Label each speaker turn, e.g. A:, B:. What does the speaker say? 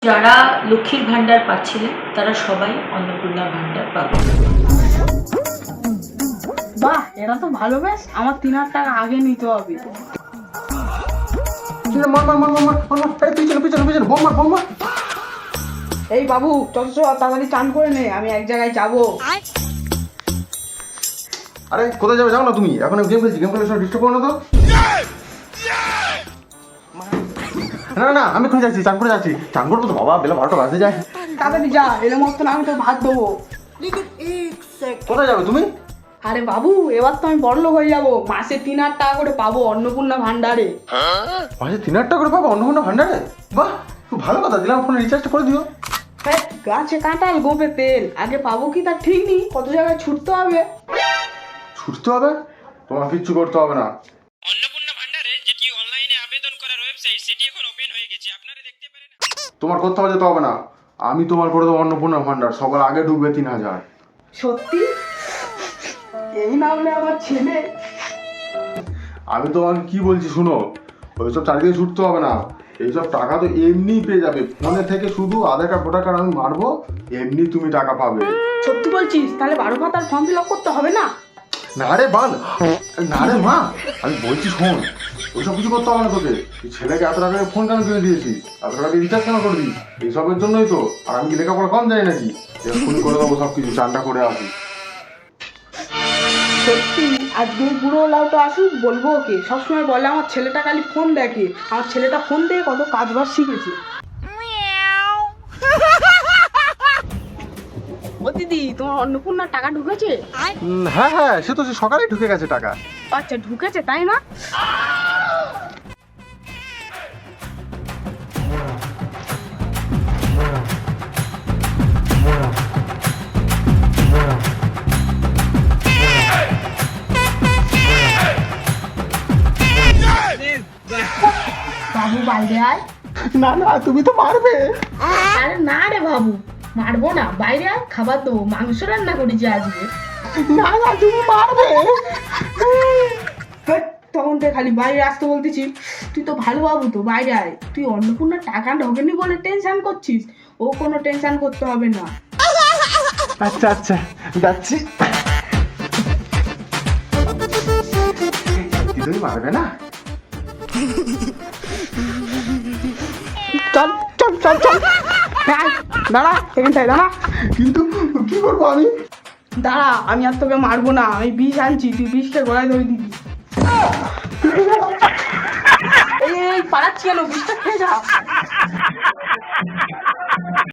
A: যারা লক্ষ্মীর ভান্ডার পাচ্ছিলেন তারা সবাই অন্নপূর্ণা ভান্ডার পাবেন।
B: বাহ, এরা তো ভালো। বেশ, আমার 3,000 টাকা আগে নিতে হবে। এই বাবু, চল চল তাড়াতাড়ি চান করে নে, আমি এক জায়গায় যাবো।
C: আরে কোথায় যাবে? যাও না তুমি, এখন গেম খেলছি, গেম খেলে সব ডিস্টার্ব করো না তো। না না, আমি এখন যাচ্ছি, চান করে যাচ্ছি। চান করবো তো বাবা, বেলা 12টা বাজে যায়।
B: তাড়াতাড়ি যা, এলে মতো না আমি তো ভাত দেবো।
C: কোথায় যাবে তুমি?
B: আরে বাবু, এবার তো আমি বড়লোক হয়ে যাবো, মাসে 3,000 টাকা করে পাবো অন্নপূর্ণা ভান্ডারে।
C: মাসে 3,000 টাকা করে পাবো অন্নপূর্ণা ভান্ডারে? বাহ, খুব ভালো কথা, দিলাম ফোনে রিচার্জটা করে দিও।
B: গাছে কাঁঠাল গোপে তেল, আগে পাবো কি তার ঠিক নেই, কত জায়গায় ছুটতে হবে।
C: ছুটতে হবে? তোমার কিচ্ছু করতে হবে না।
D: অন্নপূর্ণা ভান্ডারে যেটি অনলাইনে আবেদন করার ওয়েবসাইট সেটি এখন ওপেন হয়ে গেছে, আপনারা দেখতে পারেন।
C: তোমার করতে হবে, যেতে হবে না, আমি তোমার করে দেবো অন্নপূর্ণা ভান্ডার। সবার আগে ঢুকবে 3,000।
B: সত্যি? এই না হলে আমার ছেলে।
C: আমি তোমাকে কি বলছি শুনো, ওইসব চারিদিকে ছুটতে হবে না, এইসব টাকা তো এমনিই পেয়ে যাবে। ফোনে থেকে শুধু আধার কার্ড ভোটার কার্ড আমি মারবো, এমনি তুমি টাকা পাবে।
B: সত্যি বলছিস? তাহলে 12 পাতার ফর্ম ফিল আপ করতে হবে না?
C: না রে বাল, না রে মা, আমি বলছি শোন, ওইসব কিছু করতে হবে না তোকে। তুই ছেলেকে এত টাকা ফোন কেন কিনে দিয়েছিস, এত টাকা রিচার্জ কেন করবি? এইসবের জন্যই তো। আর আমি কি লেখাপড়া কম জানি নাকি? এক্ষুনি করে দেবো সব কিছু, চানটা করে আসি।
B: সত্যি? আজকে বুড়ো লাউটা আসুক, বলবো ওকে। সবসময় বলে আমার ছেলেটা খালি ফোন দেখে, আমার ছেলেটা ফোন দিয়ে কত কাজবাজ শিখেছে। ও দিদি, তোমার অন্নপূর্ণার টাকা ঢুকেছে?
C: হ্যাঁ হ্যাঁ, সে তো সকালেই ঢুকে গেছে টাকা।
B: আচ্ছা, ঢুকেছে তাই না? বাবু বাইরে আয়।
C: না না, তুমি তো মারবে।
B: আরে না রে বাবু, মারবো না, বাইরে আয়, খাবার দেবো, মাংস রান্না করেছি আজকে।
C: না না, তুমি মারবে।
B: তখন থেকে খালি বাইরে আসতে বলতেছি। তুই তো ভালো বাবু, তো বাইরে আয়। তুই অন্নপূর্ণার টাকা ঢোকেনি বলে টেনশন করছিস, ও কোনো টেনশন করতে হবে না।
C: আচ্ছা আচ্ছা, যাচ্ছি। তুমি মারবে না?
B: চল চল চল চল, দাঁড়া এখানটায় দাঁড়া।
C: কিন্তু কি করবো আমি?
B: দাঁড়া, আমি আর তোকে মারবো না, আমি বিষ আনছি, তুই বিষকে গলায় ধরে দিবি। এই পালাচ্ছি কেন, বিষটা খেয়ে যা।